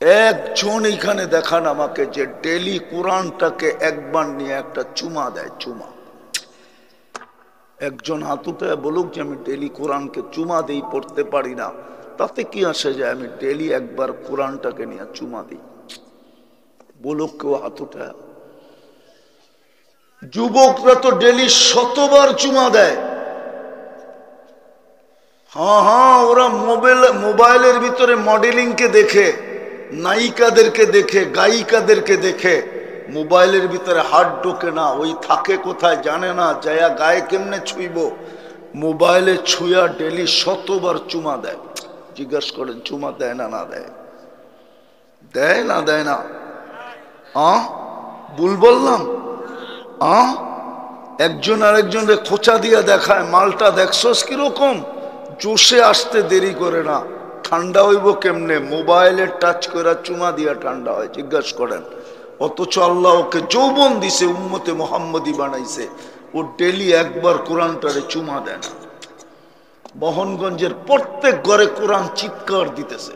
একজন এখানে দেখান আমাকে যে ডেলি কোরআনটাকে একবার নিয়ে একটা চুমা দেয়, চুমা। একজন হাত উঠায় বলুক যে আমি ডেলি কোরআনকে চুমা দিই, পড়তে পারি না, তাতে কি আসে যায়, আমি ডেলি একবার কোরআনটাকে নিয়ে চুমা দিই। বলুক কেউ হাত উঠায়। যুবকরা তো ডেলি শতবার চুমা দেয়। হ্যাঁ হ্যাঁ, ওরা মোবাইলের ভিতরে মডেলিংকে দেখে, নায়িকাদেরকে দেখে, গায়িকাদেরকে দেখে, মোবাইলের ভিতরে হাত ঢোকে না, ওই থাকে কোথায় জানে না, যায়া গায়ে কেমনে ছুঁইব, মোবাইলে ছুঁয়া ডেলি শতবার চুমা দেয়। জিজ্ঞেস করেন চুমা দেয় না না দেয়? দেয় না দেয় না? ভুল বললাম? একজন আরেকজনকে খোঁচা দিয়া দেখায়, মালটা দেখছস কিরকম, জোশে আসতে দেরি করে না। ঠান্ডা হইব কেমনে? মোবাইলের টাচ করে চুমা দিয়া ঠান্ডা হয়, জিজ্ঞেস করেন। অথচ আল্লাহ ওকে যৌবন দিছে, উম্মতে মোহাম্মদী বানাইছে, ও ডেলি একবার কোরআনটারে চুমা দেয় না। মোহনগঞ্জের প্রত্যেক ঘরে কোরআন চিৎকার দিতেছে।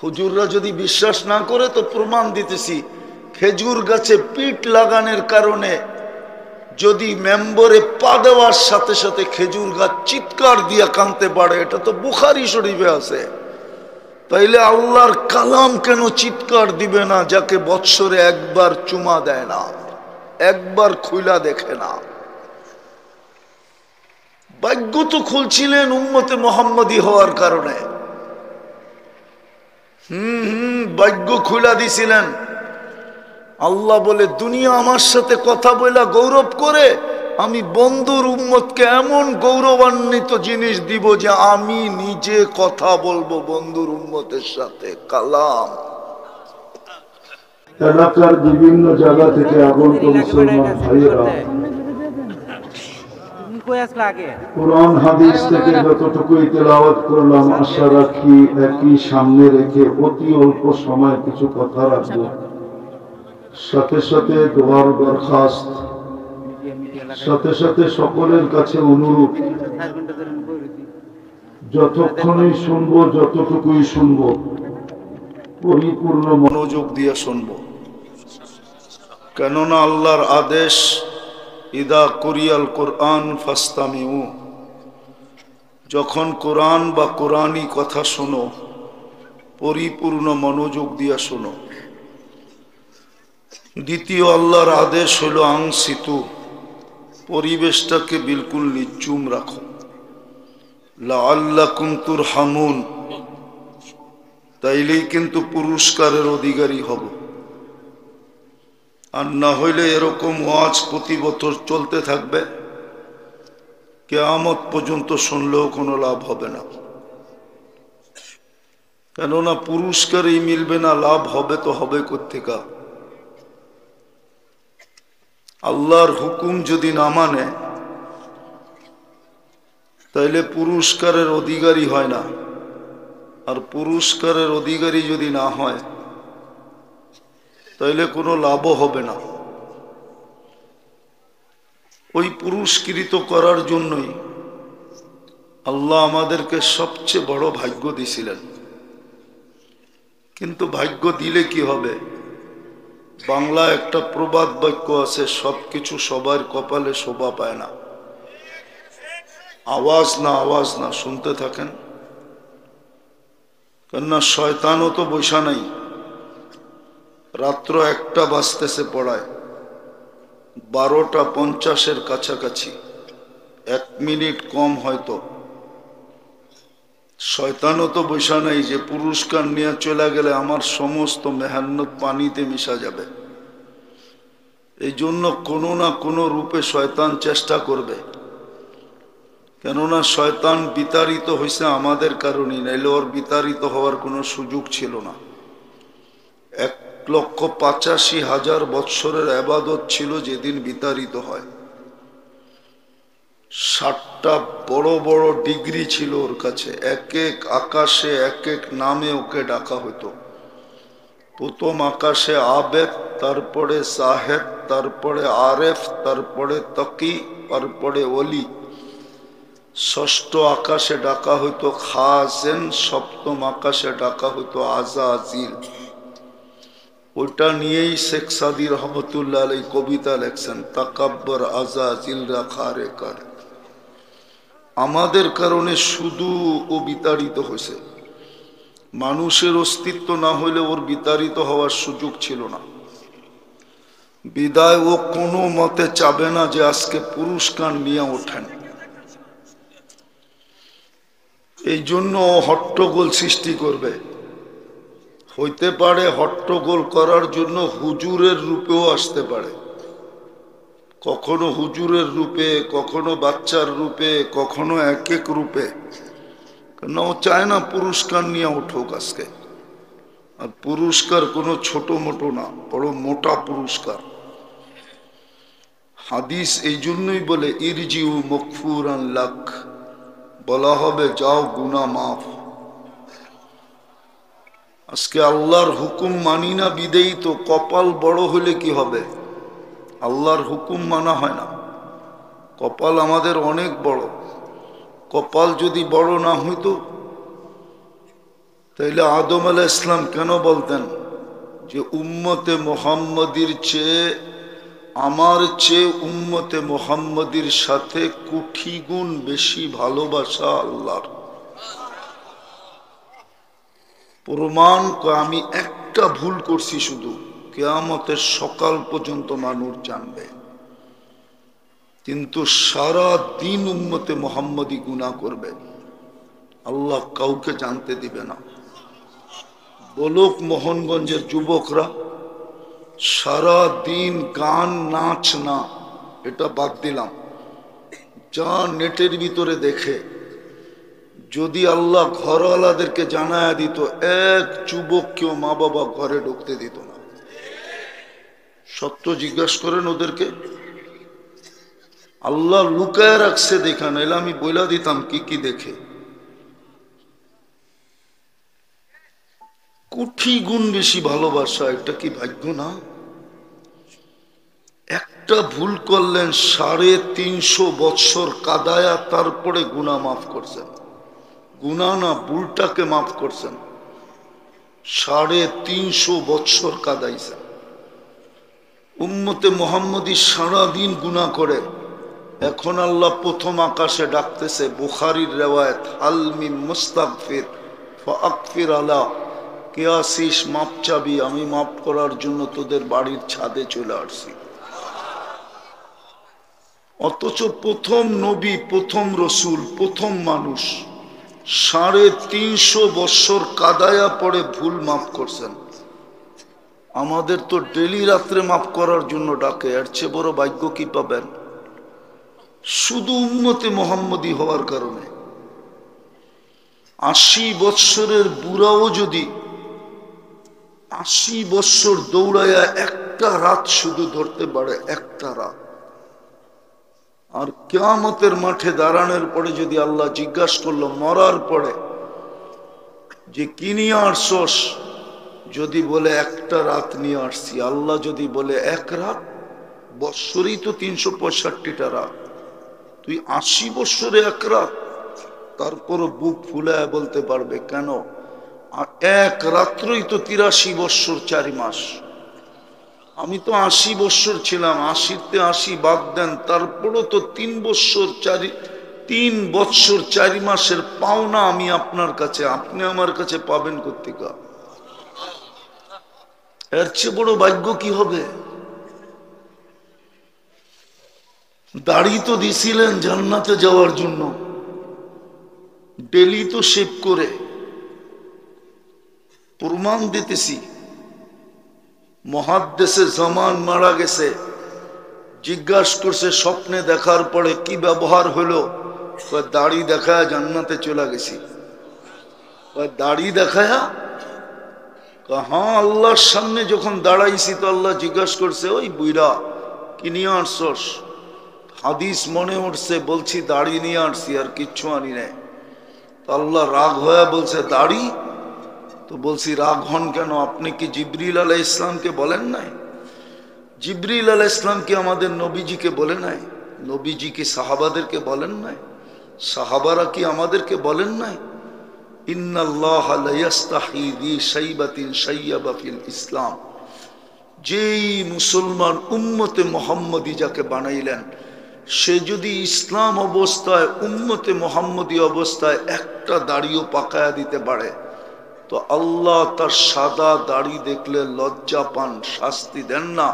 হুজুররা যদি বিশ্বাস না করে তো প্রমাণ দিতেছি, খেজুর গাছে পিঠ লাগানোর কারণে যদি মেম্বরে পা দেওয়ার সাথে সাথে খেজুর গাছ চিৎকার দিয়া কাঁদতে পারে, এটা তো বুখারী শরীফে আছে। তাইলে আল্লাহর কালাম কেন চিৎকার দিবে না, যাকে বৎসরে একবার চুমা দেয় না, একবার খুইলা দেখে না? ভাগ্য তো খুলছিলেন উম্মতে মোহাম্মদী হওয়ার কারণে। ভাগ্য খুলা দিছিলেন। আল্লাহ বলে, দুনিয়া আমার সাথে কথা বলা গৌরব করে, আমি বন্ধুর উম্মতকে এমন গৌরবান্বিত জিনিস দিব যে আমি নিজে কথা বলবো বন্ধুর উম্মতের সাথে, কালাম। এলাকার বিভিন্ন জায়গা থেকে আগত মুসলমান ভাইয়েরা কোরআন হাদিস থেকে যতটুকুই তেলাওয়াত করলাম, আশা রাখি একই সামনে রেখে অতি অল্প সময় কিছু কথা রাখবো। সাথে সাথে দোয়ার দরখাস্ত, সাথে সাথে সকলের কাছে অনুরোধ, যতক্ষণই শুনবো, যতটুকুই শুনবো, পরিপূর্ণ মনোযোগ দিয়ে শুনবো। কেননা আল্লাহর আদেশ, ইদা কুরিয়াল কোরআন ফাস্তামিউ, যখন কোরআন বা কোরআনী কথা শোনো, পরিপূর্ণ মনোযোগ দিয়ে শোনো। দ্বিতীয় আল্লাহর আদেশ হলো আংসিতু, পরিবেশটাকে বিলকুল নিচুম রাখো। লাআল্লাকুম তুরহামুন, তাইলেই কিন্তু পুরস্কারের অধিকারী হব। আর না হইলে এরকম ওয়াজ প্রতি বছর চলতে থাকবে, কিয়ামত পর্যন্ত শুনলেও কোনো লাভ হবে না। কেননা পুরস্কারই মিলবে না, লাভ হবে তো হবে কোত্থেকা? আল্লাহর হুকুম যদি না মানে তাইলে পুরস্কারের অধিকারী হয় না, আর পুরস্কারের অধিকারী যদি না হয় তাইলে কোনো লাভও হবে না। ওই পুরস্কৃত করার জন্যই আল্লাহ আমাদেরকে সবচেয়ে বড় ভাগ্য দিছিলেন। কিন্তু ভাগ্য দিলে কি হবে? বাংলা একটা প্রবাদ বাক্য আছে, সবকিছু সবার কপালে শোভা পায় না। আওয়াজ না, আওয়াজ না, শুনতে থাকেন। কেননা শয়তানও তো বৈশা নাই, রাত্র 1টা বাজতেছে পড়ায়, 12:50 কাছাকাছি, 1 মিনিট কম হয়তো। শয়তানও তো বৈশা নাই যে পুরস্কার নিয়ে চলে গেলে আমার সমস্ত মেহনত পানিতে মিশা যাবে। এই জন্য কোনো না কোনো রূপে শয়তান চেষ্টা করবে। কেননা শয়তান বিতাড়িত হয়েছে আমাদের কারণেই, নাইলে ওর বিতাড়িত হওয়ার কোনো সুযোগ ছিল না। 1,85,000 বৎসরের ইবাদত ছিল যেদিন বিতাড়িত হয়। 60টা বড় বড় ডিগ্রি ছিল ওর কাছে, এক এক আকাশে এক এক নামে ওকে ডাকা হতো। প্রথম আকাশে আবেদ, তারপরে সাহেদ, তারপরে আরেফ, তারপরে তকি, তারপরে ওলি। ষষ্ঠ আকাশে ডাকা হইতো খাজেন, সপ্তম আকাশে ডাকা হইতো আজাজিল। ওইটা নিয়েই শেখ সাদি রহমতুল্লাহ আলাই কবিতা লেখছেন, তাকাব্বর আজাজিল রাখা রে কার। আমাদের কারণে শুধু ও বিতাড়িত হয়েছে, মানুষের অস্তিত্ব না হইলে ওর বিতাড়িত হওয়ার সুযোগ ছিল না। বিদায় ও কোনো মতে চাবে না যে আজকে পুরস্কার নিয়ে ওঠেন। এই জন্য হট্টগোল সৃষ্টি করবে। হইতে পারে হট্টগোল করার জন্য হুজুরের রূপেও আসতে পারে, কখনো হুজুরের রূপে, কখনো বাচ্চার রূপে, কখনো এক এক রূপে। কেন ও চায় না পুরস্কার নিয়ে উঠুক আজকে। আর পুরস্কার কোনো ছোট মোটো না, বড় মোটা পুরস্কার। হাদিস এই জন্যই বলে ইরজিউ মগফুরান লাক, বলা হবে যাও গুনাহ মাফ। আজকে আল্লাহর হুকুম মানি না বিদেই তো কপাল বড় হলে কি হবে? আল্লাহর হুকুম মানা হয় না। কপাল আমাদের অনেক বড়। কপাল যদি বড় না হইতো তাইলে আদম আলাইহিস ইসলাম কেন বলতেন যে উম্মতে মুহাম্মাদির চেয়ে, আমার চেয়ে উম্মতে মুহাম্মাদির সাথে কোটি গুণ বেশি ভালোবাসা আল্লাহর। প্রমাণ আমি একটা ভুল করছি, শুধু কিয়ামতের সকাল পর্যন্ত মানুষ জানবে, কিন্তু সারা দিন উম্মতে মুহাম্মাদি গুনাহ করবে, আল্লাহ কাউকে জানতে দিবে না। বলুক মোহনগঞ্জের যুবকরা সারা দিন গান নাচ না, এটা বাদ দিলাম, যা নেটের ভিতরে দেখে, যদি আল্লাহ ঘরওয়ালাদেরকে জানায় দিত, এক যুবককেও মা বাবা ঘরে ঢুকতে দিত না। সত্য জিজ্ঞাসা করেন ওদেরকে, আল্লাহ লুকায় রাখছে দেখা, নাইলে আমি বইলা দিতাম কি কি দেখে। কোটি গুণ বেশি ভালোবাসা, এটা কি ভাগ্য না? একটা ভুল করলেন 350 বৎসর কাদায়া, তারপরে গুনাহ মাফ করছেন। গুনাহ না, ভুলটাকে মাফ করছেন। 350 বৎসর কাদাইছেন। উম্মতে মুহাম্মদী সারাদিন গুনাহ করে, এখন আল্লাহ প্রথম আকাশে ডাকতেছে, বুখারীর রিওয়ায়াত, হাল মিন মুস্তাগফির ফাগফির আলা, কে আসিস মাপ চাবি, আমি মাফ করার জন্য তোদের বাড়ির ছাদে চলে আসছি। অথচ প্রথম নবী, প্রথম রসুল, প্রথম মানুষ 350 বৎসর কাদায়া পড়ে ভুল মাফ করছেন। আমাদের তো ডেলি রাত্রে মাফ করার জন্য ডাকে, এর চেয়ে বড় ভাগ্য কি পাবেন? শুধু উম্মতে মুহাম্মদী হওয়ার কারণে 80 বৎসরের বুড়াও যদি 80 বৎসর দৌড়াইয়া একটা রাত শুধু ধরতে পারে, একটা রাত, আর কিয়ামতের মাঠে দাঁড়ানোর পরে যদি আল্লাহ জিজ্ঞাসা করলো মরার পরে যে কি নিয়ে আসছস, যদি বলে একটা রাত নিয়ে আসছি, আল্লাহ যদি বলে এক রাত, বৎসরই তো 365টা রাত, তুই 80 বৎসরে এক রাত, তারপর বুক ফুলায় বলতে পারবে কেন? আর এক রাত্রই তো 83 বৎসর 4 মাস। আমি তো 80 বৎসর ছিলাম, 80-তে 80 বাদ দেন, তারপরও তো 3 বৎসর 4 মাসের পাওনা আমি আপনার কাছে, আপনি আমার কাছে পাবেন কোত্থেকে? এর চেয়ে বড় ভাগ্য কি হবে? দাড়ি তো দিছিলেন জান্নাতে যাওয়ার জন্য, ডেলি তো শেভ করে, প্রমাণ দিতেছি। মুহাদ্দিসে জামান মারা গেছে, জিজ্ঞাসা করছে স্বপ্নে দেখার পরে কি ব্যবহার হলো, দাড়ি দেখায় জান্নাতে চলে গেছি। দাড়ি দেখায়? হ্যাঁ, আল্লাহর সামনে যখন দাঁড়াইছি তো আল্লাহ জিজ্ঞাসা করছে, ওই বুইরা কি নিয়ে আসছস? হাদিস মনে উঠছে, বলছি দাড়ি নিয়ে আসছি, আর কিচ্ছু আনি নাই। আল্লাহ রাগ হয়ে বলছে দাড়ি? তো বলছি রাগ হন কেন, আপনি কি জিবরিল আলাইহিস ইসলামকে বলেন নাই? জিবরিল আলাইহিস ইসলাম কি আমাদের নবীজিকে বলে নাই? নবীজি কি সাহাবাদেরকে বলেন নাই? সাহাবারা কি আমাদেরকে বলেন নাই, ইন্নাল্লাহা লা ইস্তাহি বি শাইবাতিন শাইয়াবা ফিল ইসলাম, যেই মুসলমান উম্মতে মুহাম্মদী যাকে বানাইলেন, সে যদি ইসলাম অবস্থায় উম্মতে মুহাম্মদী অবস্থায় একটা দাড়িও পাকায়া দিতে পারে, তো আল্লাহ তার সাদা দাড়ি দেখলে লজ্জা পান, শাস্তি দেন না।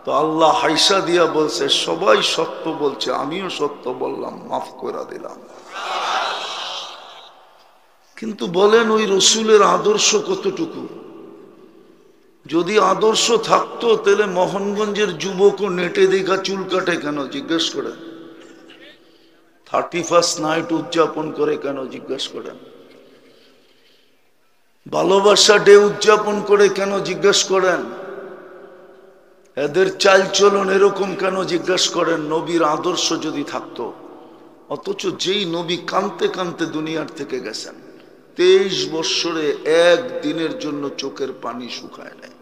তো আল্লাহ হাইসা দিয়া বলছে, সবাই সত্য বলছে, আমিও সত্য বললাম, মাফ করে দিলাম। কিন্তু বলেন ওই রসুলের আদর্শ কতটুকু? যদি আদর্শ থাকতো তাহলে মোহনগঞ্জের যুবকও নেটে দেখা চুল কাটে কেন জিজ্ঞেস করেন? 31st নাইট উদযাপন করে কেন জিজ্ঞেস করেন? ভালোবাসা ডে উদযাপন করে কেন জিজ্ঞেস করেন? এদের চালচলন এরকম কেন জিজ্ঞেস করেন? নবীর আদর্শ যদি থাকতো। অথচ যেই নবী কানতে কানতে দুনিয়ার থেকে গেছেন, 23 বৎসরে একদিনের জন্য চোখের পানি শুকায় নাই।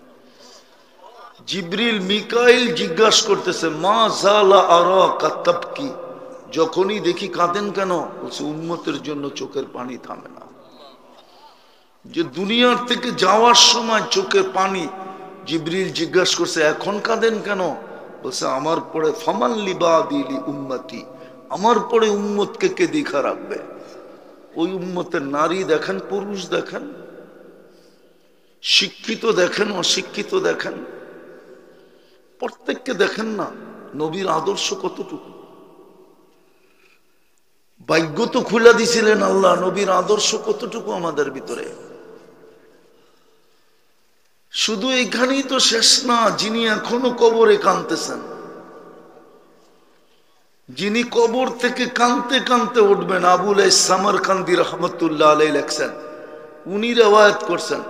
জিবরিল মিকাইল জিজ্ঞাসা করতেছে, মা জালা আরাকা তাবকি, যখনই দেখি কাঁদেন কেন? বলছে উম্মতের জন্য চোখের পানি থামে না। যে দুনিয়ার থেকে যাওয়ার সময় চোখের পানি, জিবরিল জিজ্ঞাসা করছে এখন কাঁদেন কেন? বলছে আমার পরে ফামান লিবাদিলি উম্মতি, আমার পরে উম্মতকে কে দেখা রাখবে? ওই উম্মতের নারী দেখেন, পুরুষ দেখেন, শিক্ষিত দেখেন, অশিক্ষিত দেখেন, প্রত্যেককে দেখেন না নবীর আদর্শ কতটুকু। ভাগ্য তো খুলে দিছিলেন আল্লাহ, নবীর আদর্শ কতটুকু আমাদের ভিতরে। শুধু এখানেই তো শেষ না, যিনি এখনো কবরে কাঁদতেছেন, যিনি কবর থেকে কাঁদতে কাঁদতে উঠবেন, আবুল সামারকান্দি রহমতুল্লাহ আলাইহি লেখছেন, উনি রওয়ায়াত করছেন,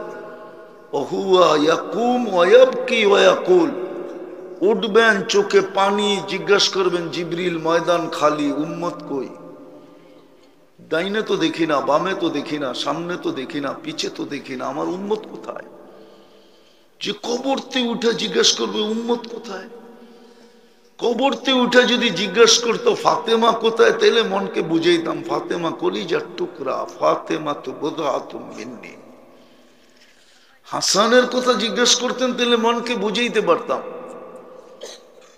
ওহুয়া ইয়াকুম ওয়া ইয়াবকি ওয়া ইয়াকুল, উঠবেন চোখে পানি, জিজ্ঞাসা করবেন জিবরিল ময়দান খালি, উম্মত কই? ডাইনে তো দেখি না, বামে তো দেখি না, সামনে তো দেখি না, পিছে তো দেখি না, আমার উম্মত কোথায়? যে কবরতে উঠে জিজ্ঞাসা করবে উম্মত কোথায়? কবরতে উঠে যদি জিজ্ঞাসা করতো ফাতেমা কোথায়, তাহলে মনকে বুঝাইতাম ফাতেমা কলিজার টুকরা, ফাতেমা তো বোধাতুম মিন্নি। হাসানের কথা জিজ্ঞাসা করতেন তাহলে মনকে বুঝাইতে পারতাম।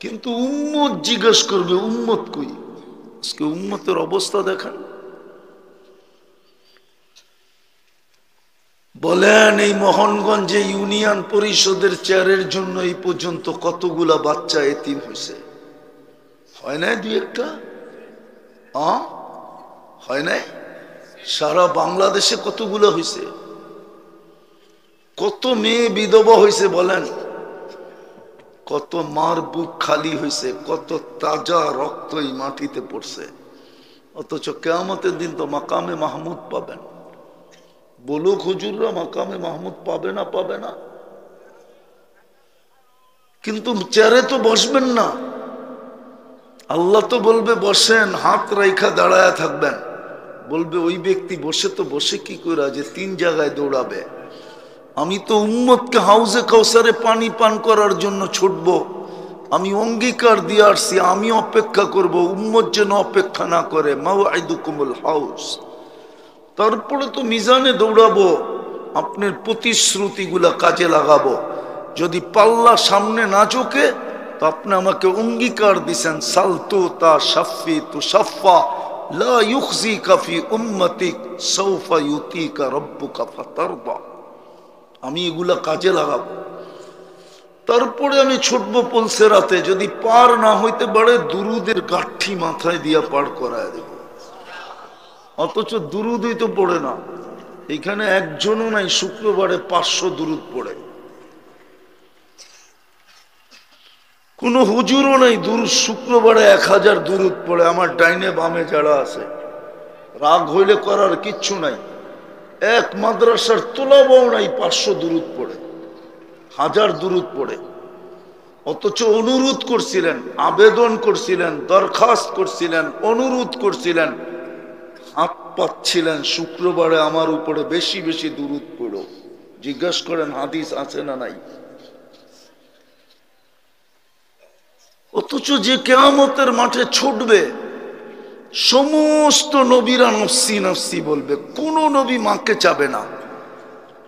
কিন্তু উম্মত জিজ্ঞাসা করবে উম্মত কই? আজকে উম্মতের অবস্থা দেখেন। বলেন এই মোহনগঞ্জে ইউনিয়ন পরিষদের চেয়ারের জন্য এই পর্যন্ত কতগুলা বাচ্চা এতিম হয়েছে? হয় নাই দুই একটা? হয় নাই? সারা বাংলাদেশে কতগুলো হয়েছে? কত মেয়ে বিধবা হয়েছে বলেন? কত মার বুক খালি হয়েছে? কত তাজা রক্ত এই মাটিতে পড়ছে? অথচ কিয়ামতের দিন তো মাকামে মাহমুদ পাবেন। বলুক হুজুররা মাকামে মাহমুদ পাবে না, পাবে না, কিন্তু চেয়ারে তো বসবেন না। আল্লাহ তো বলবে বসেন, হাত রাইখা দাঁড়ায় থাকবেন। বলবে ওই ব্যক্তি বসে তো বসে কি করে যে 3 জায়গায় দৌড়াবে? আমি তো উম্মতকে হাউজে কাউসারে পানি পান করার জন্য ছুটব। আমি অঙ্গীকার দিয়ে আসছি, আমি অপেক্ষা করব, উম্মত যেন অপেক্ষা না করে। মাওয়াইদুকুমুল হাউস। তারপরে তো মিজানে দৌড়াবো, আপনার প্রতিশ্রুতিগুলা কাজে লাগাবো। যদি পাল্লা সামনে না চোখে, তো আপনি আমাকে অঙ্গীকার দিছেন, সালতু তা শাফি তু শাফা লা ইউখজিকা ফি উম্মতিক সাউফা ইউতিকা রাব্বুকা ফাতারদা। আমি এগুলা কাজে লাগাবো। তারপরে আমি ছুটবো পুলসেরাতে, যদি পার না হইতে পারে দুরুদের গাঠি মাথায় দিয়া পার করায় দেব। অথচ দুরুদই তো পড়ে না। এখানে একজনও নাই শুক্রবারে 500 দুরুদ পড়ে, কোন হুজুরও নাই দুরুদ শুক্রবারে 1000 দুরুদ পড়ে। আমার ডাইনে বামে যারা আছে, রাগ হইলে করার কিচ্ছু নাই। এক মাদ্রাসার তোলাবাও নাই 500 দুরুদ পড়ে, 1000 দুরুদ পড়ে। অথচ অনুরোধ করছিলেন, আবেদন করছিলেন, দরখাস্ত করছিলেন, অনুরোধ করছিলেন, হাত পাচ্ছিলেন শুক্রবারে আমার উপরে বেশি বেশি দুরুদ পড়ো। জিজ্ঞাসা করেন হাদিস আছে না নাই? অথচ যে কিয়ামতের মাঠে ছুটবে, সমস্ত নবীরা নফসি নফসি বলবে, কোন নবী মাকে চাবে না।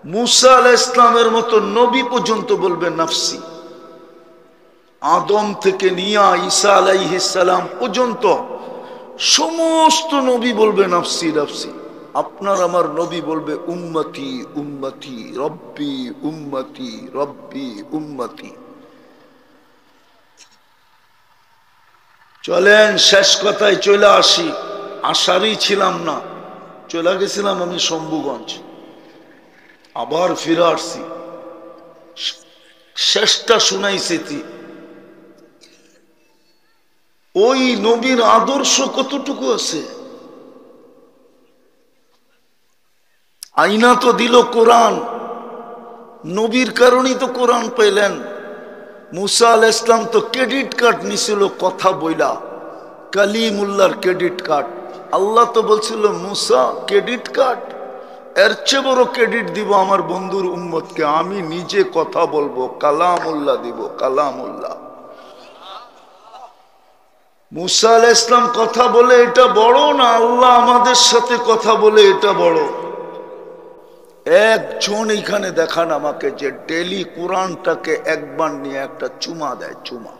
মুসা আলাইহিস ইসলামের মতো নবী পর্যন্ত বলবে নফসি। আদম থেকে নিয়া ঈসা আলাইহিস সালাম পর্যন্ত সমস্ত নবী বলবে নফসি নফসি। আপনার আমার নবী বলবে উম্মতি উম্মতি রব্বি উম্মতি রব্বি উম্মতি। চলেন শেষ কথায় চলে আসি। আসারই ছিলাম না, চলে গেছিলাম আমি শম্ভুগঞ্জ, আবার ফিরে আসছি। শেষটা শুনাইছি। ওই নবীর আদর্শ কতটুকু আছে? আইনা তো দিল কোরআন, নবীর কারণেই তো কোরআন পেলেন। মুসা আলাইহিস ইসলাম তো ক্রেডিট কার্ড নিছিল কথা বইলা, কালিমুল্লাহর ক্রেডিট কার্ড। আল্লাহ তো বলছিল মুসা ক্রেডিট কার্ড, এর চেয়ে বড় ক্রেডিট দিব আমার বন্ধুর উম্মতকে, আমি নিজে কথা বলবো, কালামুল্লাহ দিব, কালামুল্লাহ। মুসা আলাইহিস ইসলাম কথা বলে এটা বড় না আল্লাহ আমাদের সাথে কথা বলে এটা বড়? একজন এখানে দেখান আমাকে যে ডেলি কোরআনটাকে একবার নিয়ে একটা চুমা দেয়, চুমা।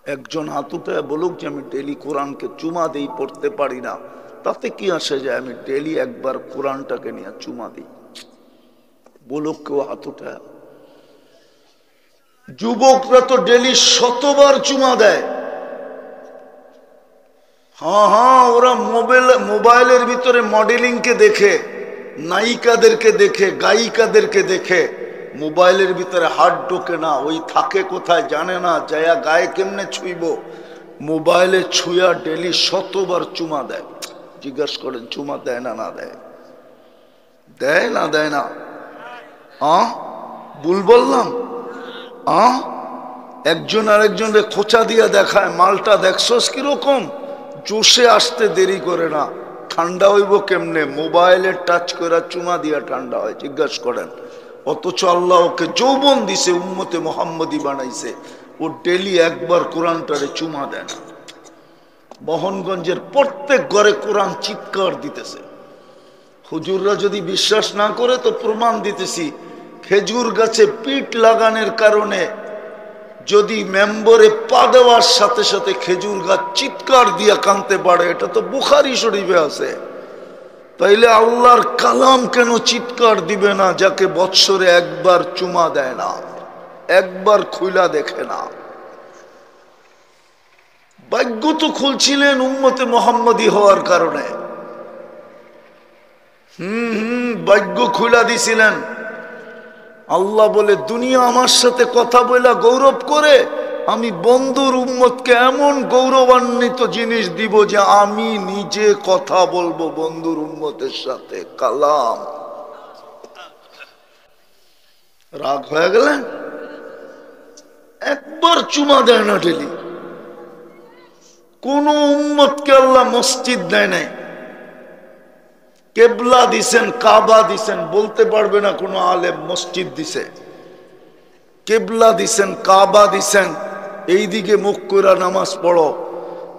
একজন হাত উঠায় বলুক যে আমি ডেলি কোরআনকে চুমা দিই, পড়তে পারি না, তাতে কি আসে যায়, আমি ডেলি একবার কোরআনটাকে নিয়ে চুমা দিই। বলুক কেউ হাত উঠায়। যুবকরা তো ডেলি শতবার চুমা দেয়। হ্যাঁ, ওরা মোবাইলের ভিতরে মডেলিংকে দেখে, নায়িকাদেরকে দেখে, গায়িকাদেরকে দেখে, মোবাইলের ভিতরে হাত ঢোকে না, ওই থাকে কোথায় জানে না, যায়া গায়ে কেমনে ছুইব, মোবাইলে ছুঁয়া ডেলি শতবার চুমা দেয়। জিজ্ঞাসা করেন চুমা দেয় না না দেয়? দেয় না দেয় না? ভুল বললাম? একজন আরেকজনকে খোঁচা দিয়া দেখায়, মালটা দেখছস কিরকম, জোশে আসতে দেরি করে না। ঠান্ডা হইব কেমনে? মোবাইলে টাচ করে চুমা দিয়া ঠান্ডা হয়, জিজ্ঞাসা করেন। অথচ আল্লাহ ওকে যৌবন দিছে, উম্মতে মোহাম্মদী বানাইছে, ও ডেলি একবার কোরআনটারে চুমা দেয় না। মোহনগঞ্জের প্রত্যেক ঘরে কোরআন চিৎকার দিতেছে। হুজুররা যদি বিশ্বাস না করে তো প্রমাণ দিতেছি, খেজুর গাছে পিঠ লাগানোর কারণে যদি মেম্বরে পা দেওয়ার সাথে সাথে খেজুর গাছ চিৎকার দিয়া কানতে পারে, এটা তো বুখারী শরীফে আছে। তাইলে আল্লাহর কালাম কেন চিৎকার দিবে না যাকে বৎসরে একবার চুমা দেয় না, একবার খুইলা দেখে না? ভাগ্য তো খুলছিলেন উম্মতে মোহাম্মদী হওয়ার কারণে। ভাগ্য খুলা দিছিলেন। আল্লাহ বলে দুনিয়া আমার সাথে কথা বলা গৌরব করে, আমি বন্ধুর উম্মতকে এমন গৌরবান্বিত জিনিস দিব যে আমি নিজে কথা বলবো বন্ধুর উম্মতের সাথে, কালাম। রাগ হয়ে গেলেন? একবার চুমা দেয় না ডেলি। কোন উম্মতকে আল্লাহ মসজিদ দেয় নাই, কেবলা দিছেন, কাবা দিছেন, বলতে পারবে না কোনো আলেম মসজিদ দিছে। কেবলা দিছেন, কাবা দিছেন, এই দিকে মুখ কইরা নামাজ পড়ো।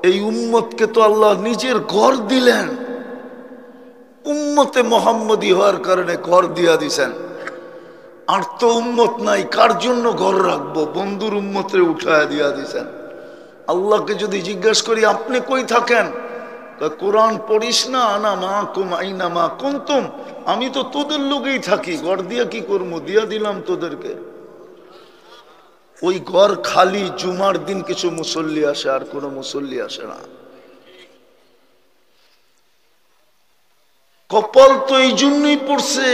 এই উম্মতকে তো আল্লাহ নিজের ঘর দিলেন, উম্মতে মোহাম্মদী হওয়ার কারণে ঘর দিয়া দিছেন। আর তো উম্মত নাই, কার জন্য ঘর রাখবো? বন্ধুর উম্মতে উঠায় দিয়া দিছেন। আল্লাহকে যদি জিজ্ঞাসা করি আপনি কই থাকেন, কোরআন পড়িস না, আনা মা কুম আইনা মা কুনতুম, আমি তো তোদের লোকেই থাকি, ঘর দিয়া কি করবো, দিয়া দিলাম তোদেরকে। ওই ঘর খালি, জুমার দিন কিছু মুসল্লি আসে, আর কোনো মুসল্লি আসে না। কপাল তো এই জন্যই পড়ছে।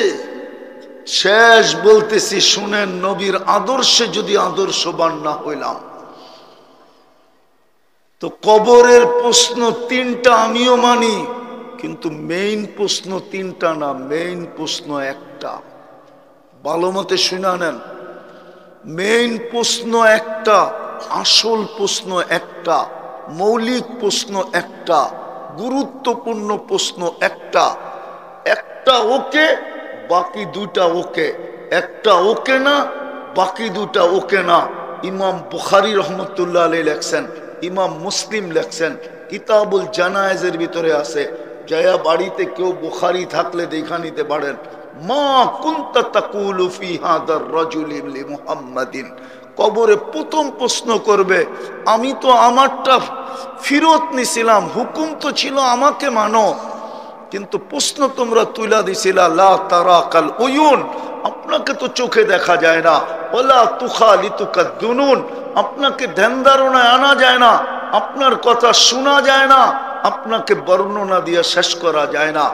শেষ বলতেছি শুনেন, নবীর আদর্শে যদি আদর্শবান না হইলাম তো কবরের প্রশ্ন তিনটা আমিও মানি, কিন্তু মেইন প্রশ্ন তিনটা না, মেইন প্রশ্ন একটা। ভালো মতে শুনা নেন, মেইন প্রশ্ন একটা, আসল প্রশ্ন একটা, মৌলিক প্রশ্ন একটা, গুরুত্বপূর্ণ প্রশ্ন একটা। একটা ওকে, বাকি দুটা ওকে। একটা ওকে না, বাকি দুটা ওকে না। ইমাম বুখারী রহমতুল্লাহ আলাইহি লেখছেন, ইমাম মুসলিম লেখছেন, কিতাবুল জানায়েজের ভিতরে আছে, যায়া বাড়িতে কেউ বুখারী থাকলে দেখা নিতে পারেন। মা কুনতা তাকুলু ফি হাদার রাজুলি লি মুহাম্মাদিন, কবরে প্রথম প্রশ্ন করবে, আমি তো আমারটা ফিরত নিছিলাম, হুকুম তো ছিল আমাকে মানো, কিন্তু প্রশ্ন তোমরা তুলা দিছিলা লা তারাকাল উয়ুন, আপনাকে তো চোখে দেখা যায় না, ওয়ালা তুখালিতুকা দুনুন, আপনাকে ধ্যান ধারণায় আনা যায় না, আপনার কথা শোনা যায় না, আপনাকে বর্ণনা দিয়ে শেষ করা যায় না।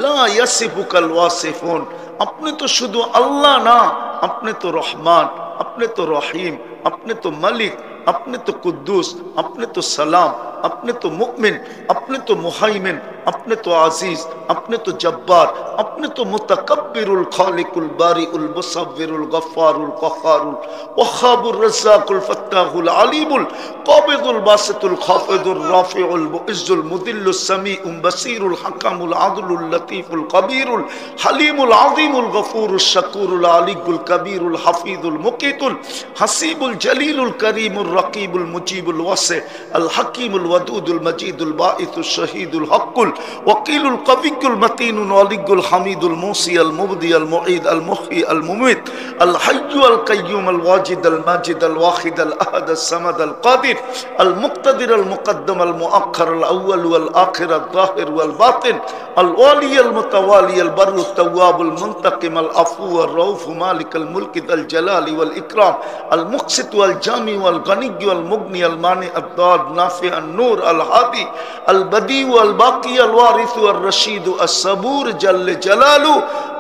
লা ইয়াসিফুকাল ওয়াসিফুন, আপনি তো শুধু আল্লাহ না, আপনি তো রহমান, আপনি তো রহিম, আপনি তো মালিক, আপনি তো কুদ্দুস, আপনি তো সালাম, আপনি তো মুমিন, আপনি তো মুহাইমিন, আপনি তো আজিজ, আপনি তো জব্বার, আপনি তো মুতাকাব্বিরুল খালিকুল বারিউল মুসাব্বিরুল গফফারুল কহ্হারুল ওয়াহাবুর রাজ্জাকুল ফাত্তাহুল আলিমুল কাবিদুল বাসিতুল খাফিদুর রাফিউল মুইজ্জুল মুদিল্লুস সামিউল বাসিরুল হাকামুল আদলুল লতীফুল কবিরুল হালিমুল আযীমুল গফুরুশ শাকুরুল আলিকুল কবিরুল হাফিজুল মুকিতুল হাসিবুল জলিলুল করিমুর রকিবুল মুজিবুল ওয়াসি আল হাকিমুল ওয়াদুদুল মজিদুল বাঈসুশ শহীদুল হকুল ওয়াকিলুল কবিয়ুল মতিনুল ওয়ালিয়ুল হামিদুল মুসি আল মুবদি আল মুঈদ আল মুহয়ি আল মুমীত আল হাইয়্যু আল কাইয়্যুম আল ওয়াজিদ আল মাজিদ আল ওয়াহিদ আল আহাদ আল সামাদ আল কাদির আল মুক্তাদির আল মুকদ্দম আল মুআখ্খার আল আউয়াল ওয়াল আখির আল যাহির ওয়াল বাতিন আল ওয়ালি আল মুতাওয়ালি আল বাররুত তাওয়াবুল মুনতাকিম আল আফু ওয়ার রাউফ মালিক আল মুলক আল জালালি ওয়াল ইকরাম আল মুকসিত ওয়াল জামি ওয়াল গনি ওয়াল মুগনি আল মানি আল দাদ নাফি আল নূর আল হাদি আল বদি ওয়াল বাকি আল ওয়ারিস ওয়াল রশিদ আস সাবুর জাল্লে জালালু,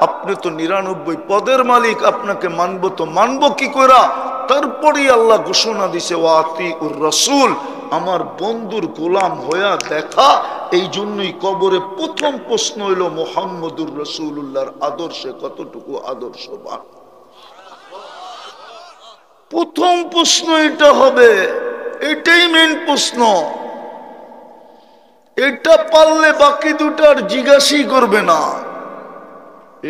আপনি তো 99 পদের মালিক, আপনাকে মানব তো মানব কি কইরা? তারপরেই আল্লাহ ঘোষণা দিছে ওয়াতিউর রাসূল, আমার বন্ধুর গোলাম হইয়া দেখা। এই জন্যই কবরে প্রথম প্রশ্ন হইল মুহাম্মদুর রাসূলুল্লাহর আদর্শে কতটুকু আদর্শবান। প্রথম প্রশ্ন এটা হবে, এটাই মেন প্রশ্ন। এটা পারলে বাকি দুটার জিজ্ঞাসাই করবে না,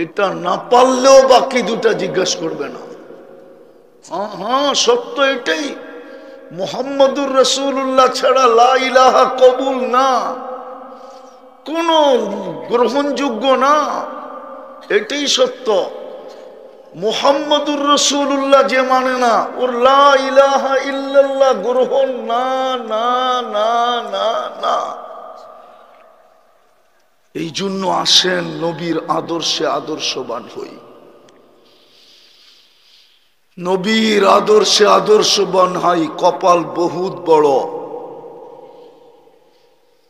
এটা না পারলেও বাকি দুটা জিজ্ঞাসা করবে না। হ্যাঁ সত্য এটাই, মুহাম্মদুর রাসূলুল্লাহ ছাড়া লা ইলাহা কবুল না, কোন গ্রহণযোগ্য না, এটাই সত্য। মুহাম্মদুর রাসূলুল্লাহ যে মানে না, ওর লা ইলাহা ইল্লাল্লাহ গ্রহণ না না না না না। এই জন্য আসেন নবীর আদর্শে আদর্শবান হই, নবীর আদর্শে আদর্শবান হই। কপাল বহুত বড়,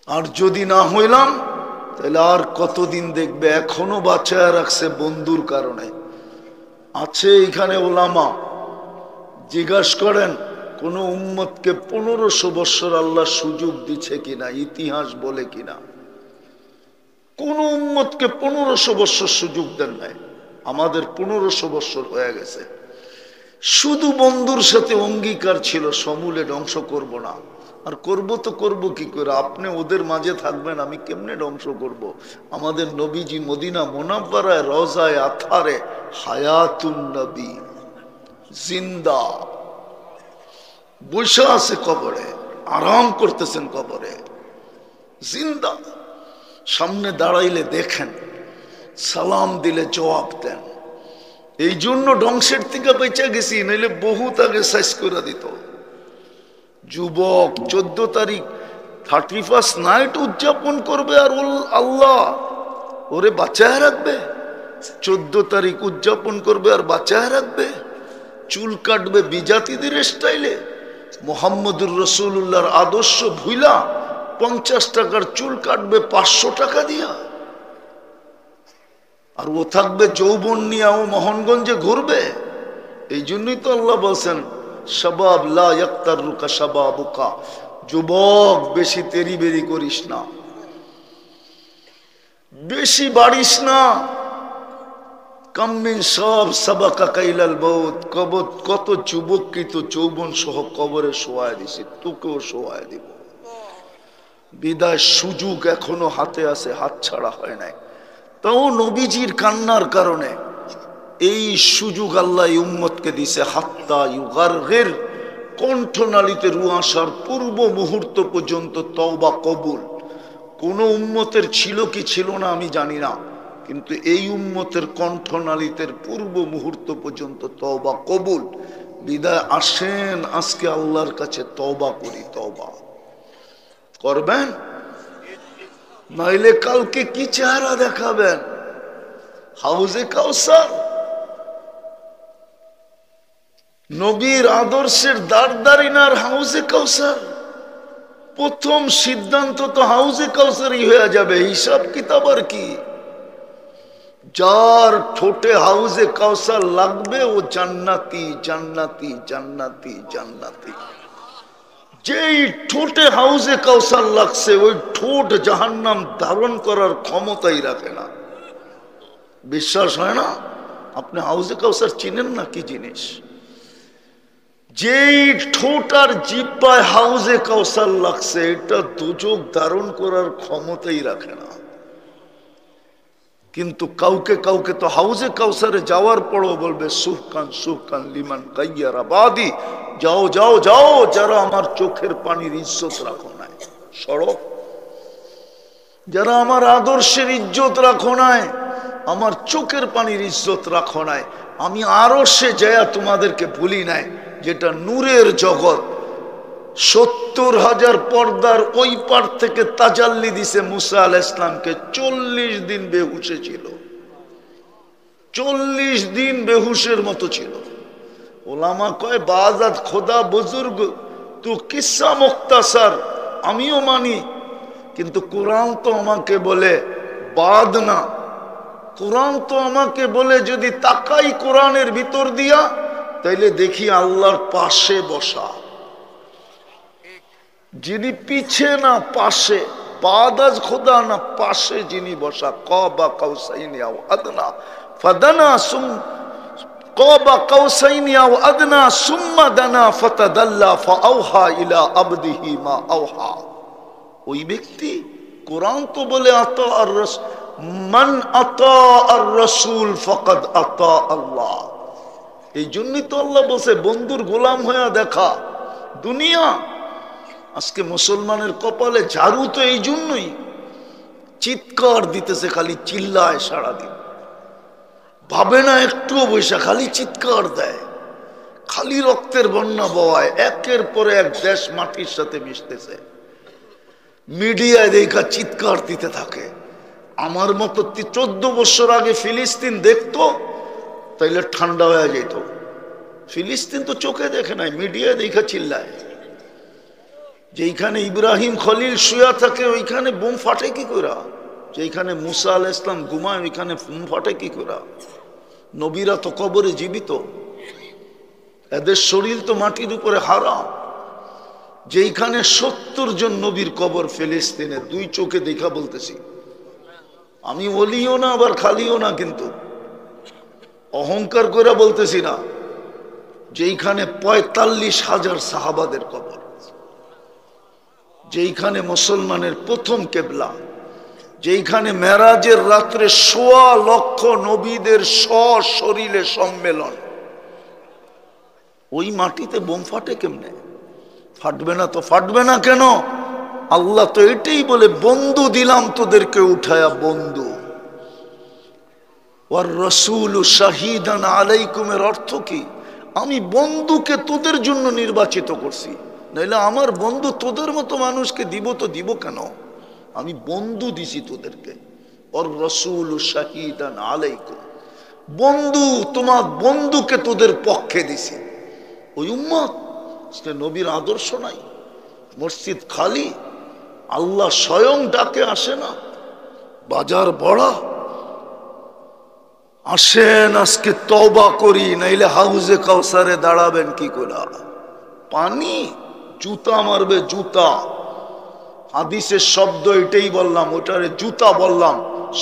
আর যদি না হইলাম তাহলে আর কতদিন দেখবে। এখনো বাঁচায় রাখছে বন্ধুর কারণে। আছে এখানে ওলামা, জিজ্ঞাসা করেন কোন উম্মতকে 1500 বছর আল্লাহ সুযোগ দিচ্ছে কিনা, ইতিহাস বলে কিনা। কোন উম্মতকে 1500 বছর সুযোগ দেন নাই, আমাদের 1500 বছর হয়ে গেছে। শুধু বন্ধুর সাথে অঙ্গীকার ছিল সমূলে ধ্বংস করব না। আর করব তো করব কি করে? আপনি ওদের মাঝে থাকবেন, আমি কেমনে ধ্বংস করব? আমাদের নবীজি মদিনা মুনাব্বারায় রওজায়ে আতহারে হায়াতুন নবী জিন্দা বসে আছে কবরে, আরাম করতেছেন কবরে, জিন্দা। সামনে দাঁড়াইলে দেখেন, সালাম দিলে জবাব দেন। এই জন্য ধ্বংসের থেকে বেঁচে গেছি, নইলে বহুত আগে শেষ করে দিত। যুবক 14 তারিখ 31st নাইট উদযাপন করবে, আর আল্লাহ ওরে বাঁচায় রাখবে। 14 তারিখ উদযাপন করবে আর বাঁচায় রাখবে। চুল কাটবে বিজাতিদের স্টাইলে, মুহাম্মদুর রাসূলুল্লাহর আদর্শ ভুইলা 50 টাকার চুল কাটবে 500 টাকা দিয়া। আর ও থাকবে যৌবন নিয়ে, ও মোহনগঞ্জে ঘুরবে। এই জন্যই তো আল্লাহ বলছেন শাবাব লা ইয়াক্তারুকা শাবাবুকা, যুবক বেশি তেরি বেরি করিস না, বেশি বাড়িস না। কামিন সব সাবাকা কাইলাল বহুত, কত যুবক কি তো যৌবন সহ কবরে শোয়ায় দিছি, তোকেও শোয়ায় দিব। বিদায় সুযোগ এখনো হাতে আছে, হাত ছাড়া হয় নাই। তাও নবীজির কান্নার কারণে এই সুযোগ আল্লাহ উম্মতকে দিছে। হাত্তা ইউগারগির কণ্ঠনালীতে রু আসার পূর্ব মুহূর্ত পর্যন্ত তওবা কবুল। কোন উম্মতের ছিল কি ছিল না আমি জানি না, কিন্তু এই উম্মতের কণ্ঠনালীতে পূর্ব মুহূর্ত পর্যন্ত তওবা কবুল। বিদায় আসেন আজকে আল্লাহর কাছে তওবা করি। তওবা করবেন, নইলে কালকে কি চেহারা দেখাবেন? হাউজে কাউসার, নবীর আদর্শের দারদারিনার হাউজে কাউসার। প্রথম সিদ্ধান্ত তো হাউজে কাউসারই হয়ে যাবে, হিসাব কিতাব আর কি। যার ঠোঁটে হাউজে কাউসার লাগবে ও জান্নাতি জান্নাতি জান্নাতি জান্নাতি। যেই ঠোঁটে হাউজে কাউসার লাগছে ওই ঠোঁট জাহান্নাম ধারণ করার ক্ষমতাই রাখে না। বিশ্বাস হয় না? আপনি হাউজে কাউসার চিনেন না কি জিনিস? যেই ঠোঁট আর জিহ্বায় হাউজে কাউসার লাগছে এটা দুজক ধারণ করার ক্ষমতাই রাখে না। কিন্তু কাউকে কাউকে তো হাউজে কাউসারে যাওয়ার পরও বলবে সুহকান লিমান গাইয়ারা বাদি, যাও যাও যাও যারা আমার চোখের পানির ইজ্জত রাখো নাই। সড়ক যারা আমার আদর্শের ইজ্জত রাখো নাই, আমার চোখের পানির ইজ্জত রাখো নাই, আমি আরো সে যায়া তোমাদেরকে ভুলি নাই, যেটা নূরের জগৎ। 70,000 পর্দার ওই পার থেকে তাজাল্লি দিছে মুসা আলাইহিস সালামকে। 40 দিন বেহুশে ছিল, 40 দিন বেহুশের মতো ছিল। ওলামা কয় বাজাত খোদা বুজুর্গ তু কিসসা মুখতাসার, আমিও মানি, কিন্তু কোরআন তো আমাকে বলে বাদ না। কোরআন তো আমাকে বলে যদি তাকাই কোরআনের ভিতর দিয়া তাইলে দেখি আল্লাহর পাশে বসা, যিনি পিছে না পাশে। বাদাজ খোদা না পাশে যিনি বসা। কবা কাউসাইনি আও আদনা ফাদানা সুম, কবা কাউসাইনি আও আদনা সুম্মা দানা ফাতাদাল্লা ফাআওহা ইলা আবদিহি মা আওহা। ওই ব্যক্তি, কোরআন তো বলে আতা আর রাসূল, মান আতা আর রাসূল ফাকাদ আতা আল্লাহ। এই জন্যই তো আল্লাহ বলছে বন্ধুর গোলাম হয়ে দেখা। দুনিয়া আজকে মুসলমানের কপালে ঝাড়ু তো এই জন্যই, চিৎকার দিতেছে, খালি চিল্লায় সারাদিন, ভাবে না একটুও বৈশা, খালি চিৎকার দেয়, খালি রক্তের বন্যা বওয়ায়, একের পরে এক দেশ মাটির সাথে মিশতেছে। মিডিয়ায় দেখা চিৎকার দিতে থাকে। আমার মতো 14 বছর আগে ফিলিস্তিন দেখতো তাইলে ঠান্ডা হয়ে যেত। ফিলিস্তিন তো চোখে দেখে নাই, মিডিয়ায় দেখা চিল্লায়। যেইখানে ইব্রাহিম খলিল শুয়া থাকে ওইখানে বোম ফাটে কি করে? যেইখানে মুসা আলাইহিস সালাম ঘুমায় ওইখানে বোম ফাটে কি করে? নবীরা তো কবরে জীবিত, এদের শরীর তো মাটির উপরে হারাম। যেইখানে 70 জন নবীর কবর ফিলিস্তিনে, 2 চোখে দেখা বলতেছি। আমি ওলিও না আবার খালিও না, কিন্তু অহংকার করে বলতেছি না। যেইখানে 45,000 সাহাবাদের কবর, যেইখানে মুসলমানের প্রথম কেবলা, যেইখানে মেরাজের রাত্রে 1.25 লক্ষ নবীদের সশরীরে সম্মেলন, ওই মাটিতে বোম ফাটে কেমনে? ফাটবে না তো ফাটবে না কেন? আল্লাহ তো এটাই বলে বন্ধু দিলাম তোদেরকে উঠায়া বন্ধু। ওয়ার রাসূলু শাহীদান আলাইকুমের অর্থ কি? আমি বন্ধুকে তোদের জন্য নির্বাচিত করছি, নাইলে আমার বন্ধু তোদের মতো মানুষকে দিব তো দিব কেন? আমি বন্ধু দিছি তোদেরকে। ওয়ার রাসূলু শাহীদান আলাইকুম, বন্ধু, তোমার বন্ধুকে তোদের পক্ষে দিছি। ওই উম্মত নবীর আদর্শ নাই, মসজিদ খালি, আল্লাহ স্বয়ং ডাকে আসে না, বাজার বড়া। আসেন আজকে তওবা করি, নাইলে হাউজে কাউসারে দাঁড়াবেন কি করে? পানি জুতা মারবে, জুতা। হাদিসের শব্দ এটাই বললাম, ওটারে জুতা বললাম।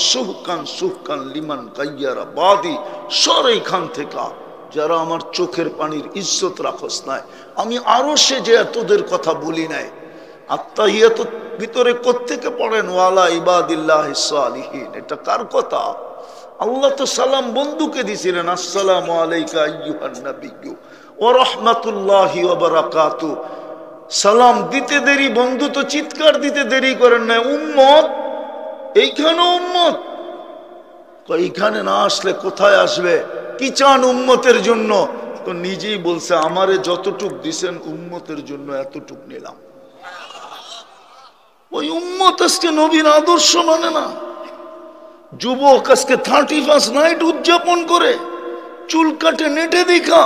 সুহকান লিমান গাইয়ারা বাদি, সর এইখান থেকে, যারা আমার চোখের পানির ইজ্জত রাখস নাই। আমি আরো সে যে তোদের কথা বলি নাই। আত্তাহিয়াত ভিতরে কোত্থেকে পড়েন? ওয়ালা ইবাদিল্লাহিস সালিহিন। এটা কার কথা? আল্লাহ তো সালাম বন্ধুকে দিছিলেন, আসসালামু আলাইকা আইয়ুহান নাবিয়্যু ওয়া রাহমাতুল্লাহি ওয়া বারাকাতুহু। সালাম দিতে দেরি, বন্ধু তো চিৎকার দিতে দেরি করেন না, উম্মত এইখানে উম্মত, এইখানে না আসলে কোথায় আসবে? কি চান উম্মতের জন্য? তো নিজেই বলছে আমারে যতটুক দিছেন উম্মতের জন্য এতটুক নিলাম। ওই উম্মত আজকে নবীর আদর্শ মানে না। যুবক আজকে 31 নাইট উদযাপন করে, চুল কাটে নেটে দেখা।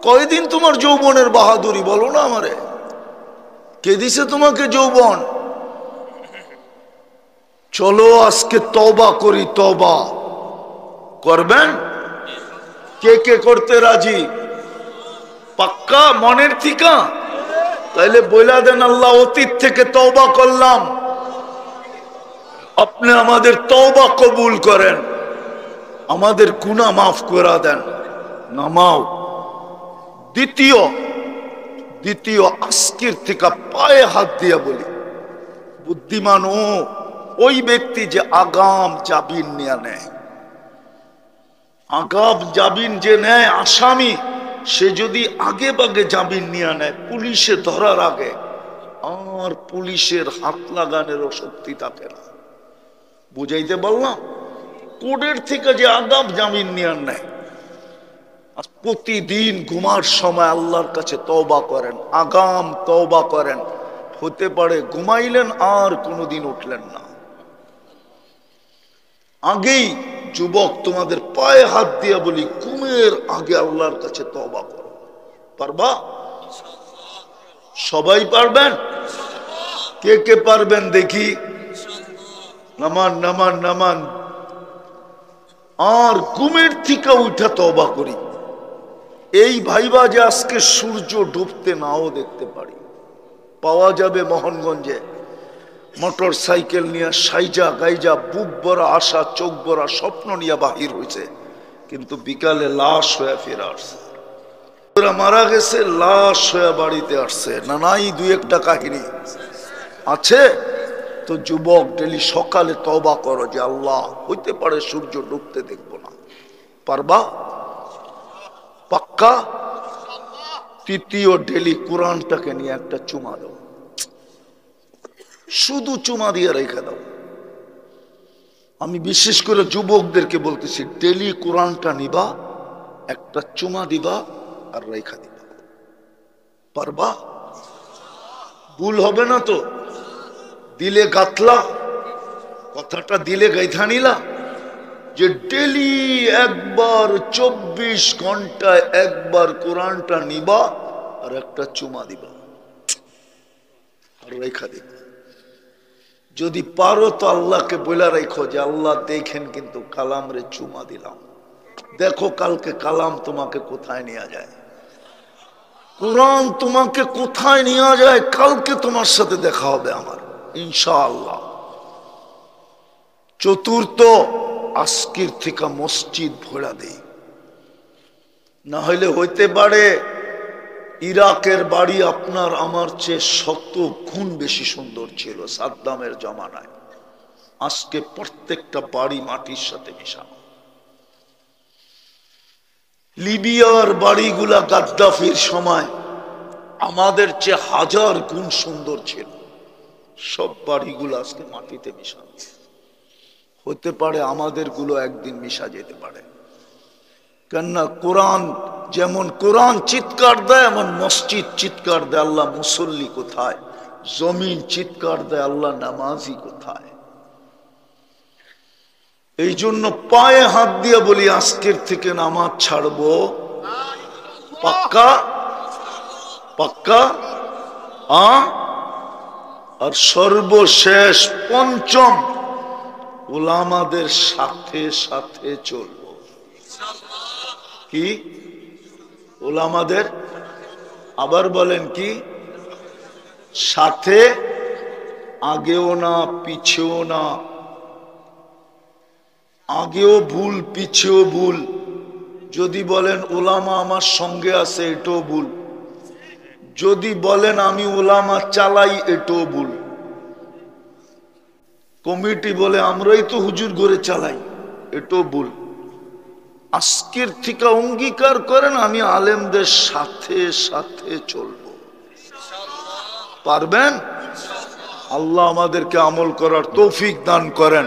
কয়দিন তোমার যৌবনের বাহাদুরি বলো না আমারে? কে দিছে তোমাকে যৌবন? চলো আজকে তওবা করি। তওবা করবেন? কে কে করতে রাজি? পাক্কা মনের থিকা? তাইলে বইলা দেন, আল্লাহ অতীত থেকে তওবা করলাম, আপনি আমাদের তওবা কবুল করেন, আমাদের গুনাহ মাফ করে দেন। নামাও। দ্বিতীয় আজকের থেকে পায়ে হাত দিয়া বলি, বুদ্ধিমান ওই ব্যক্তি যে আগাম জামিন নিয়ে নেয়। আগাম জামিন যে নেয় আসামি, সে যদি আগে ভাগে জামিন নিয়ে নেয় পুলিশে ধরার আগে, আর পুলিশের হাত লাগানোরও শক্তি থাকে না। বুঝাইতে বললাম? কোর্টের থেকে যে আগাম জামিন নিয়ে নেয়, প্রতিদিন ঘুমার সময় আল্লাহর কাছে তওবা করেন, আগাম তওবা করেন। হতে পারে ঘুমাইলেন আর কোনোদিন উঠলেন না। আগেই যুবক তোমাদের পায়ে হাত দিয়া বলি, ঘুমের আগে আল্লাহর কাছে তওবা করো। পারবা? সবাই পারবেন? কে কে পারবেন দেখি? নামান নামান নামান। আর ঘুমের থেকে উঠা তওবা করি। এই ভাইবা যে আজকে সূর্য ডুবতে নাও দেখতে পারি। পাওয়া যাবে মোহনগঞ্জে মোটর সাইকেল নিয়ে সাইজা গাইজা, বুক ভরা আশা, চোখ ভরা স্বপ্ন নিয়ে বাহির হয়েছে, কিন্তু বিকালে লাশ হয়ে ফিরে আসছে। ওরা মারা গেছে, লাশ হয়ে বাড়িতে আসছে। না নাই দুই একটা কাহিনী আছে? তো যুবক ডেলি সকালে তওবা করো যে আল্লাহ হইতে পারে সূর্য ডুবতে দেখবো না। পারবা? পাক্কা? তৃতীয়, ডেলি কোরআনটাকে নিয়ে একটা চুমা দাও, শুধু চুমা দিয়ে রেখে দাও। আমি বিশেষ করে যুবকদেরকে বলতেছি, ডেলি কোরআনটা নিবা, একটা চুমা দিবা আর রেখা দিবা। পারবা? ভুল হবে না তো? দিলে গাতলা, কথাটা দিলে গাইথা নিলা যে ডেলি একবার 24 ঘন্টায় একবার কোরআনটা নিবা আর একটা চুমা দিবা আর রেখা দিবা। যদি পারো তো আল্লাহকে বলে রেখো যে আল্লাহ দেখেন কিন্তু কালাম রে চুমা দিলাম, দেখো কালকে কালাম তোমাকে কোথায় নিয়ে যায়, কোরআন তোমাকে কোথায় নিয়ে যায়। কালকে তোমার সাথে দেখা হবে আমার, ইনশাআল্লাহ। চতুর্থ, আজকের থেকে মসজিদ ভরা দেই। না হইলে হইতে পারে ইরাকের বাড়ি আপনার আমার চেয়ে 100 গুণ বেশি সুন্দর ছিল সাদ্দামের জমানায়। আজকে প্রত্যেকটা বাড়ি মাটির সাথে মিশানো। লিবিয়ার বাড়িগুলা গাদ্দাফির সময় আমাদের চেয়ে 1000 গুণ সুন্দর ছিল। সব বাড়িগুলো আজকে মাটিতে মিশানো। হতে পারে আমাদের গুলো একদিন মিশা যেতে পারে। কেননা কোরআন যেমন কোরআন চিৎকার দেয়, এমন মসজিদ চিৎকার দেয় আল্লাহ মুসল্লি কোথায়, জমিন চিৎকার দেয় আল্লাহ নামাজি কোথায়। এই জন্য পায়ে হাত দিয়ে বলি, আজকের থেকে নামাজ ছাড়বো। পাক্কা? পাক্কা? আর সর্বশেষ পঞ্চম, উলামাদের সাথে সাথে চলবো। কি? উলামাদের আবার বলেন কি? সাথে, আগেও না পিছেও না। আগেও ভুল পিছেও ভুল। যদি বলেন উলামা আমার সঙ্গে আছে, এটাও ভুল। যদি বলেন আমি উলামা চালাই, এটাও ভুল। কমিটি বলে আমরাই তো হুজুর ঘরে চালাই, এটাও ভুল। আজকের থেকে অঙ্গীকার করেন আমি আলেমদের সাথে সাথে চলবো। পারবেন? আল্লাহ আমাদেরকে আমল করার তৌফিক দান করেন।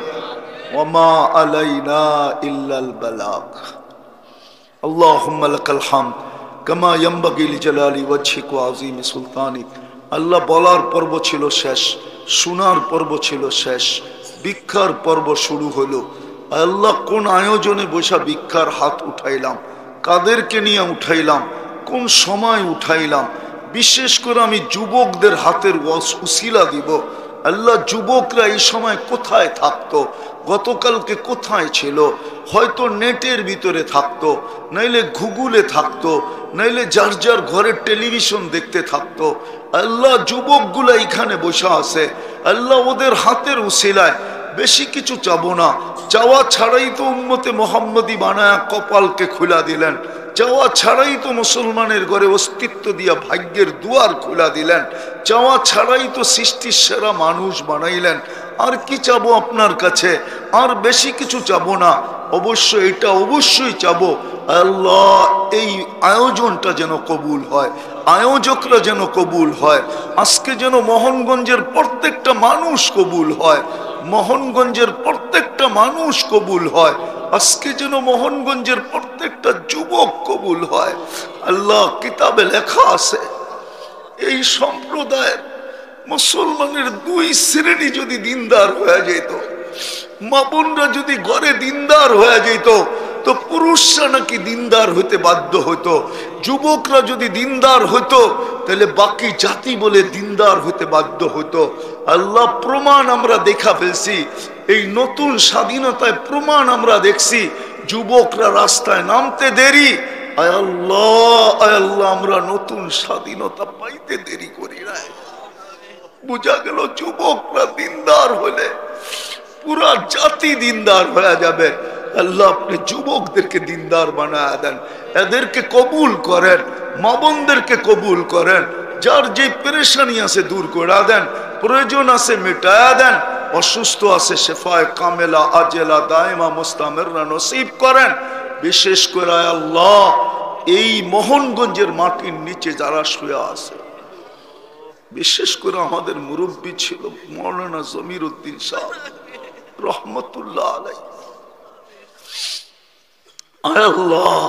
ওয়ামা আলাইনা ইল্লাল বালাগ। আল্লাহুম্মা লাকাল হামদ কামা ইয়ানবাগি লিজালালি ওয়াজহিক ওয়া আযীমি সুলতানিক। আল্লাহ বলার পর্ব ছিল শেষ, শোনার পর্ব ছিল শেষ, ভিক্ষার পর্ব শুরু হলো। আল্লাহ কোন আয়োজনে বসা ভিক্ষার হাত উঠাইলাম, কাদেরকে নিয়ে উঠাইলাম, কোন সময় উঠাইলাম। বিশেষ করে আমি যুবকদের হাতের উসিলা দিব। আল্লাহ যুবকরা এই সময় কোথায় থাকতো, গতকালকে কোথায় ছিল? হয়তো নেটের ভিতরে থাকতো, নাইলে গুগলে থাকতো, নাইলে যার যার ঘরের টেলিভিশন দেখতে থাকতো। আল্লাহ যুবকগুলা এখানে বসে আছে, আল্লাহ ওদের হাতের উসিলায় বেশি কিছু চাবো না। চাওয়া ছাড়াই তো উম্মতে মোহাম্মদী বানায়া কপালকে খুলা দিলেন, চাওয়া ছাড়াই তো মুসলমানের ঘরে অস্তিত্ব দিয়া ভাগ্যের দুয়ার খোলা দিলেন, চাওয়া ছাড়াই তো সৃষ্টির সেরা মানুষ বানাইলেন। আর কি চাবো আপনার কাছে? আর বেশি কিছু চাবো না। অবশ্য এটা অবশ্যই চাবো, আল্লাহ এই আয়োজনটা যেন কবুল হয়, আয়োজকরা যেন কবুল হয়। আজকে যেন মোহনগঞ্জের প্রত্যেকটা মানুষ কবুল হয়, মোহনগঞ্জের প্রত্যেকটা মানুষ কবুল হয়। আজকে যেন মোহনগঞ্জের প্রত্যেকটা যুবক কবুল হয়। আল্লাহ কিতাবে লেখা আছে এই সম্প্রদায়ের মুসলমানের দুই শ্রেণী যদি দিনদার হয়ে যেত, মা বোনরা যদি ঘরে দিনদার হয়ে যেত, তো পুরুষরা নাকি দিনদার হইতে বাধ্য হইতো। যুবকরা যদি দিনদার হইতো তাহলে বাকি জাতি বলে দিনদার হইতে বাধ্য হইতো। আল্লাহ প্রমাণ আমরা দেখা ফেলছি, এই নতুন স্বাধীনতায় প্রমাণ আমরা দেখছি। যুবকরা রাস্তায় নামতে দেরি, আয় আল্লাহ, আয় আল্লাহ, আমরা নতুন স্বাধীনতা পাইতে দেরি করি নাই। বুঝা গেল যুবকরা দিনদার হলে পুরা জাতি দিনদার হয়ে যাবে। আল্লাহ আপনি যুবকদেরকে দিনদার বানায় দেন, এদেরকে কবুল করেন, মা বোনদেরকে কবুল করেন। যার যে পেরেশানি আছে দূর করে দেন, প্রয়োজন আছে মিটায়া দেন, অসুস্থ আছে শেফায়ে কামেলা আজেলা দায়মা মুস্তামিররা নসিব করেন। বিশেষ করে আল্লাহ এই মোহনগঞ্জের মাটির নিচে যারা শুয়ে আছে, বিশেষ করে আমাদের মুরব্বী ছিল মৌলানা জমির উদ্দিন সাহেব রহমতুল্লাহ আলাইহি, আয় আল্লাহ,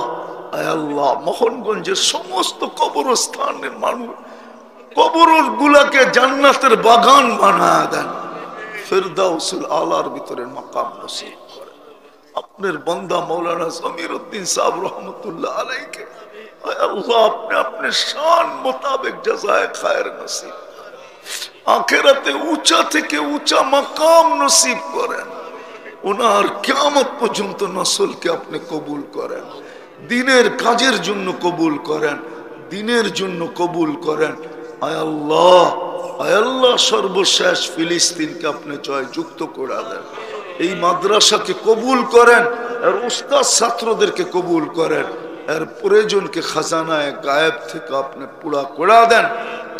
আয় আল্লাহ, মোহনগঞ্জের সমস্ত কবরস্থানের মানুষ কবর গুলাকে জান্নাতের বাগান বানায় দেন, ফিরদাউসুল আলার ভিতরে মাকাম নসিব করে। আপনার বান্দা মৌলানা জমির উদ্দিন সাহেব রহমতুল্লাহ আলাইহিকে আয় আল্লাহ আপনি আপনার শান মোতাবেক জাযায়ে খায়ের নসিব, আখিরাতে উঁচা থেকে উঁচা মাকাম নসিব করেন। ওনার কিয়ামত পর্যন্ত নসলকে আপনি কবুল করেন, দিনের কাজের জন্য কবুল করেন, দিনের জন্য কবুল করেন। আয় আল্লাহ, আয় আল্লাহ, সর্বশেষ ফিলিস্তিনকে আপনি জয়যুক্ত করে দেন, এই মাদ্রাসাকে কবুল করেন, এর উস্তাদ ছাত্রদেরকে কবুল করেন, এর প্রয়োজনকে খাজানায় গায়েব থেকে আপনি পুরা করে দেন।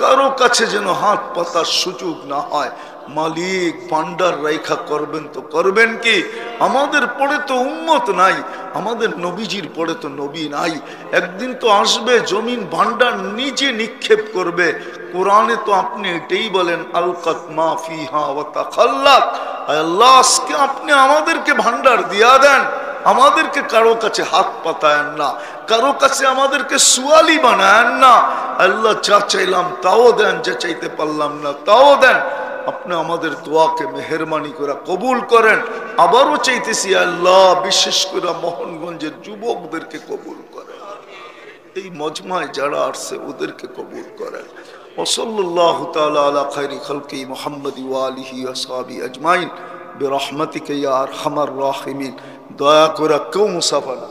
কারো কাছে যেন হাত পাতার সুযোগ না হয়। মালিক ভান্ডার রাইখা করবেন তো করবেন কি? আমাদের পরে তো উম্মত নাই, আমাদের নবীজির পরে তো নবী নাই। একদিন তো আসবে জমিন ভান্ডার নিজে নিক্ষেপ করবে। কোরআনে তো আপনি এটাই বলেন, আলকাত মা ফিহা ওয়া তাখাল্লাত। আল্লাহ আজকে আপনি আমাদেরকে ভান্ডার দিয়া দেন, আমাদেরকে কারো কাছে হাত পাতায়েন না, কারো কাছে আমাদেরকে সুয়ালি বানায়েন না। আল্লাহ যা চাইলাম তাও দেন, যা চাইতে পারলাম না তাও দেন। আপনি আমাদের দোয়াকে মেহেরবানি করে কবুল করেন। আবারও চাইতেছি আল্লাহ বিশেষ করে মোহনগঞ্জের যুবকদেরকে কবুল করেন, এই মজমায় যারা আসছে ওদেরকে কবুল করেন। ওয়াসাল্লাল্লাহু তাআলা আলা খায়রি খালকি মুহাম্মাদি ওয়া আলিহি ওয়া সাহবিহি আজমাইন বিরহমাতিকা ইয়া আরহামার রাহিমিন। দয়া করে কেউ মুসাফা না